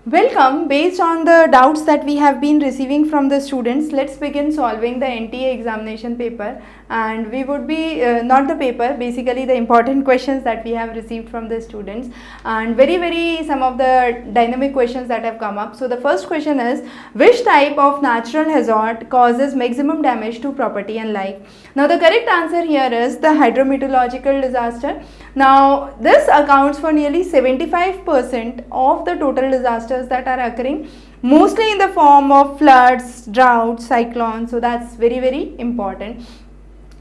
Welcome. Based on the doubts that we have been receiving from the students, let's begin solving the NTA examination paper, and we would be not the paper, basically the important questions that we have received from the students, and very some of the dynamic questions that have come up. So the first question is, which type of natural hazard causes maximum damage to property and life? Now the correct answer here is the hydrometeorological disaster. Now this accounts for nearly 75% of the total disasters that are occurring, mostly in the form of floods, droughts, cyclones. So that's very important.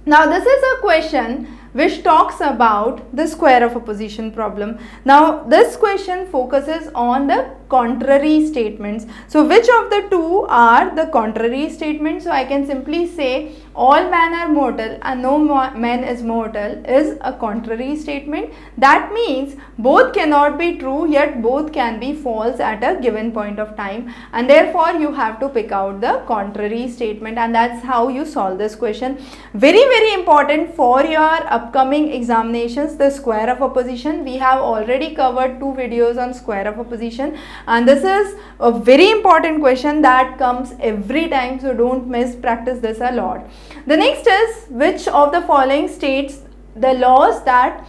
Now this is a question which talks about the square of opposition problem. Now this question focuses on the contrary statements. So which of the two are the contrary statements? So I can simply say all men are mortal and no man is mortal is a contrary statement. That means both cannot be true, yet both can be false at a given point of time, and therefore you have to pick out the contrary statement, and that's how you solve this question. Very important for your upcoming examinations, the square of opposition. We have already covered 2 videos on square of opposition, and this is a very important question that comes every time, so don't miss, practice this a lot. The next is, which of the following states the laws that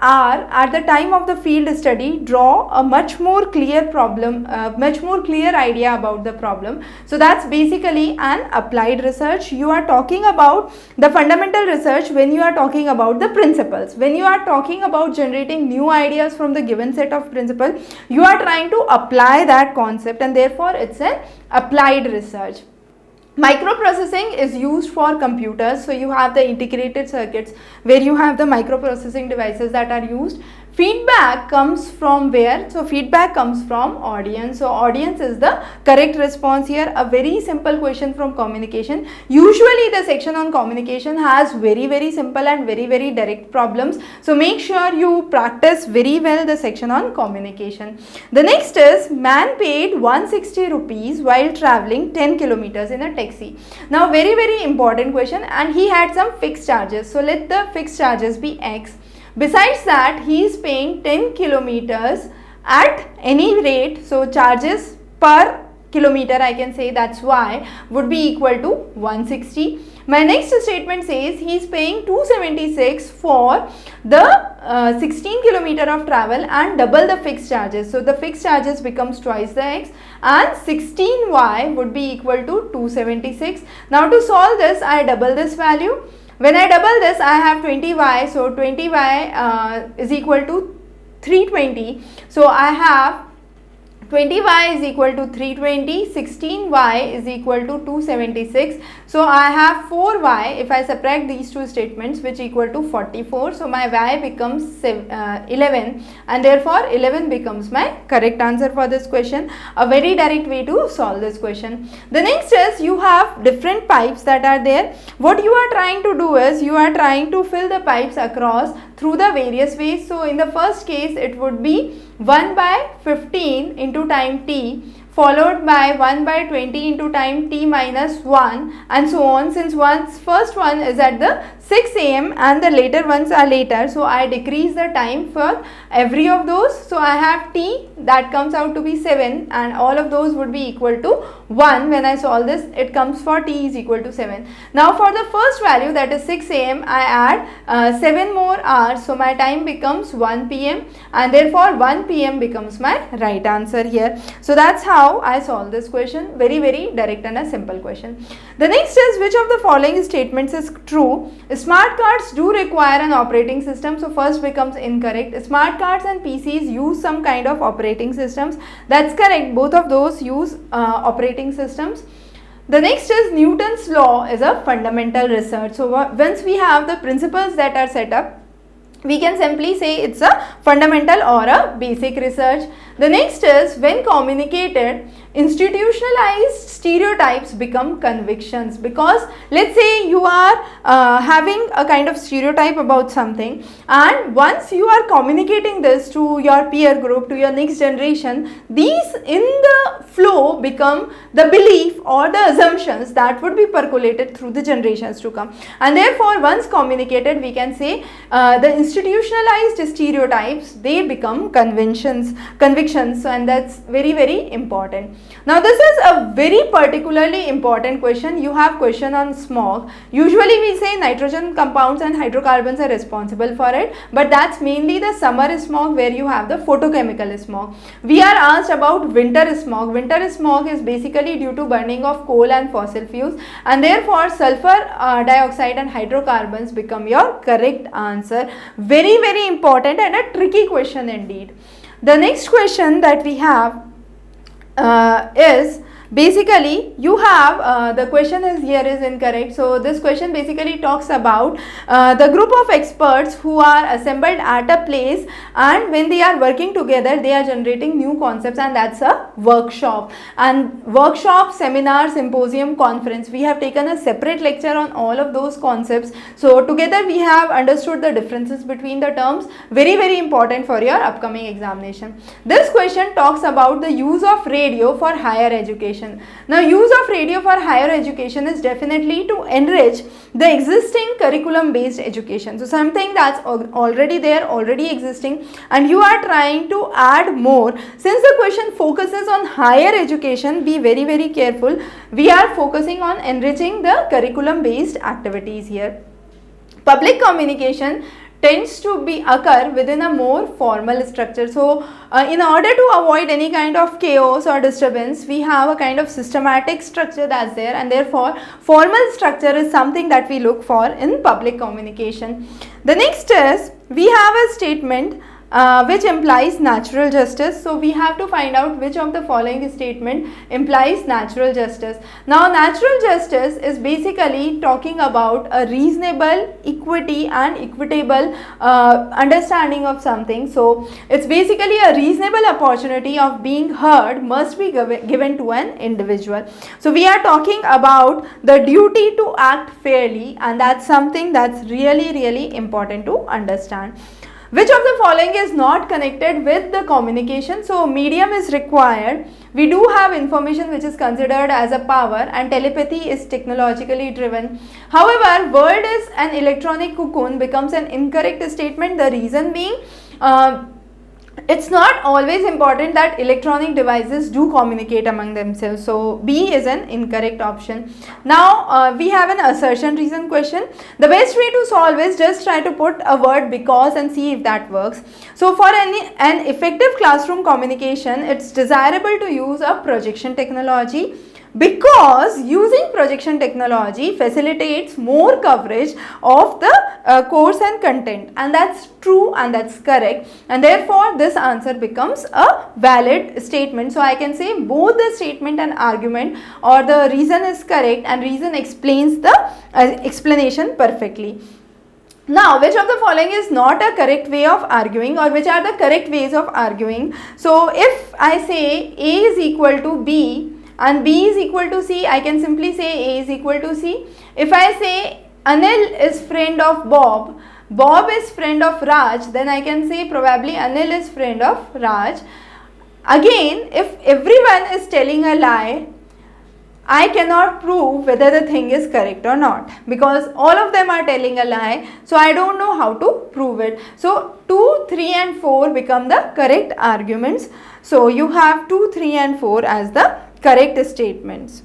are at the time of the field study draw a much more clear idea about the problem. So that's basically an applied research. You are talking about the fundamental research when you are talking about the principles. When you are talking about generating new ideas from the given set of principles, you are trying to apply that concept, and therefore it's an applied research. Microprocessing is used for computers, so you have the integrated circuits where you have the microprocessing devices that are used. Feedback comes from where? So feedback comes from audience. So audience is the correct response here. A very simple question from communication. Usually the section on communication has very simple and very direct problems. So make sure you practice very well the section on communication. The next is, man paid 160 rupees while traveling 10 kilometers in a taxi. Now very important question, and he had some fixed charges. So let the fixed charges be X. Besides that, he is paying 10 kilometers at any rate, so charges per kilometer, I can say, that's Y, would be equal to 160. My next statement says he is paying 276 for the 16 kilometer of travel and double the fixed charges. So the fixed charges becomes twice the X, and 16Y would be equal to 276. Now to solve this, I double this value. When I double this, I have 20y, so 20y is equal to 320. So I have 20y is equal to 320, 16y is equal to 276. So I have 4y, if I subtract these two statements, which equal to 44. So my y becomes 11, and therefore 11 becomes my correct answer for this question. A very direct way to solve this question. The next is, you have different pipes that are there. What you are trying to do is, you are trying to fill the pipes across through the various ways. So in the first case, it would be 1 by 15 into time t, followed by 1 by 20 into time t minus 1, and so on. Since first one is at the 6 am and the later ones are later, so I decrease the time for every of those. So I have t, that comes out to be 7, and all of those would be equal to 1. When I solve this, it comes for t is equal to 7. Now for the first value, that is 6 am, I add 7 more hours, so my time becomes 1 pm, and therefore 1 pm becomes my right answer here. So that's how I solve this question. Very direct and a simple question. The next is, which of the following statements is true? Smart cards do require an operating system, so first becomes incorrect. Smart cards and PCs use some kind of operating systems. That's correct, both of those use operating systems. The next is, Newton's law is a fundamental research. So once we have the principles that are set up, we can simply say it's a fundamental or a basic research. The next is, when communicated, institutionalized stereotypes become convictions. Because let's say you are having a kind of stereotype about something, and once you are communicating this to your peer group, to your next generation, these in the flow become the belief or the assumptions that would be percolated through the generations to come, and therefore once communicated, we can say the institutionalized stereotypes, they become convictions, and that's very, very important. Now this is a very particularly important question. You have question on smog. Usually we say nitrogen compounds and hydrocarbons are responsible for it, but that's mainly the summer smog where you have the photochemical smog. We are asked about winter smog. Winter smog is basically due to burning of coal and fossil fuels, and therefore sulfur dioxide and hydrocarbons become your correct answer. Very, very important and a tricky question indeed. The next question that we have is basically you have the question is here is incorrect. So this question basically talks about the group of experts who are assembled at a place, and when they are working together they are generating new concepts, and that's a workshop. And workshop, seminar, symposium, conference, we have taken a separate lecture on all of those concepts. So together we have understood the differences between the terms. Very, very important for your upcoming examination. This question talks about the use of radio for higher education. Now use of radio for higher education is definitely to enrich the existing curriculum based education. So something that's already there, already existing, and you are trying to add more. Since the question focuses on higher education, be very, very careful. We are focusing on enriching the curriculum based activities here. Public communication tends to occur within a more formal structure. So in order to avoid any kind of chaos or disturbance, we have a kind of systematic structure that's there, and therefore formal structure is something that we look for in public communication. The next is we have a statement which implies natural justice. So we have to find out which of the following statement implies natural justice. Now natural justice is basically talking about a reasonable, equity and equitable understanding of something. So it's basically a reasonable opportunity of being heard must be given to an individual. So we are talking about the duty to act fairly, and that's something that's really, really important to understand. Which of the following is not connected with the communication? So medium is required. We do have information which is considered as a power, and telepathy is technologically driven. However, word is an electronic cocoon becomes an incorrect statement. The reason being, it's not always important that electronic devices do communicate among themselves. So B is an incorrect option. Now we have an assertion reason question. The best way to solve is just try to put a word because and see if that works. So for an effective classroom communication, it's desirable to use a projection technology, because using projection technology facilitates more coverage of the course and content, and that's true and that's correct, and therefore this answer becomes a valid statement. So I can say both the statement and argument or the reason is correct, and reason explains the explanation perfectly. Now, which of the following is not a correct way of arguing, or which are the correct ways of arguing? So if I say A is equal to B and B is equal to C, I can simply say A is equal to C. If I say Anil is friend of Bob, Bob is friend of Raj, then I can say probably Anil is friend of Raj. Again, if everyone is telling a lie, I cannot prove whether the thing is correct or not, because all of them are telling a lie, so I don't know how to prove it. So 2, 3 and 4 become the correct arguments. So you have 2, 3 and 4 as the correct statements.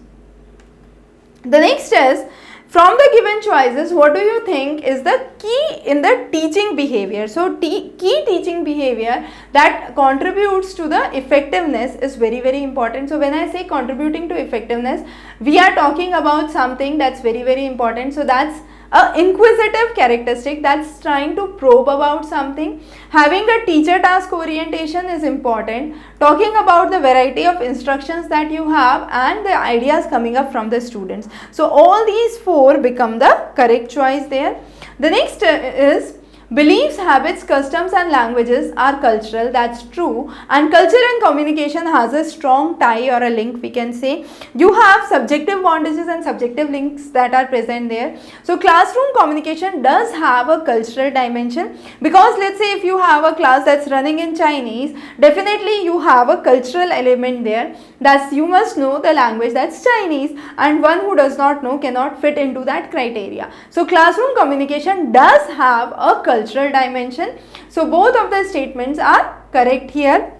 The next is, from the given choices, what do you think is the key in the teaching behavior? So key teaching behavior that contributes to the effectiveness is very, very important. So when I say contributing to effectiveness, we are talking about something that's very, very important. So that's an inquisitive characteristic that's trying to probe about something. Having a teacher task orientation is important. Talking about the variety of instructions that you have and the ideas coming up from the students. So all these 4 become the correct choice there. The next is beliefs, habits, customs and languages are cultural. That's true, and culture and communication has a strong tie or a link, we can say. You have subjective bondages and subjective links that are present there. So classroom communication does have a cultural dimension, because let's say if you have a class that's running in Chinese, definitely you have a cultural element there. That's, you must know the language that's Chinese, and one who does not know cannot fit into that criteria. So classroom communication does have a cultural cultural dimension. So both of the statements are correct here.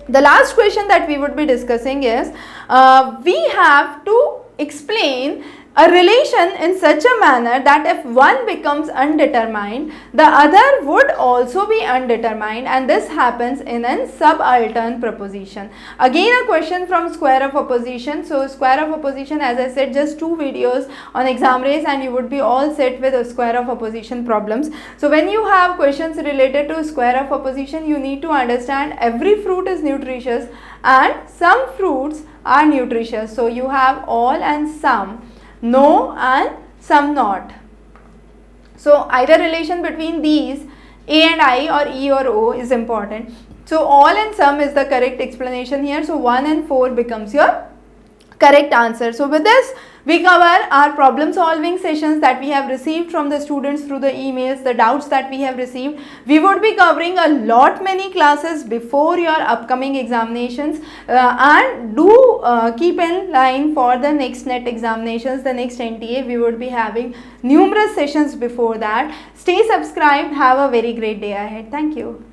The last question that we would be discussing is, we have to explain a relation in such a manner that if one becomes undetermined, the other would also be undetermined, and this happens in a subaltern proposition. Again a question from square of opposition. So square of opposition, as I said, just 2 videos on Examrace and you would be all set with a square of opposition problems. So when you have questions related to square of opposition, you need to understand every fruit is nutritious and some fruits are nutritious. So you have all and some, no and some not. So either relation between these A and I or E or O is important. So all and some is the correct explanation here. So 1 and 4 becomes your correct answer. So with this we cover our problem solving sessions that we have received from the students through the emails, the doubts that we have received. We would be covering a lot many classes before your upcoming examinations, and do keep in line for the next NET examinations, the next NTA. We would be having numerous sessions before that. Stay subscribed. Have a very great day ahead. Thank you.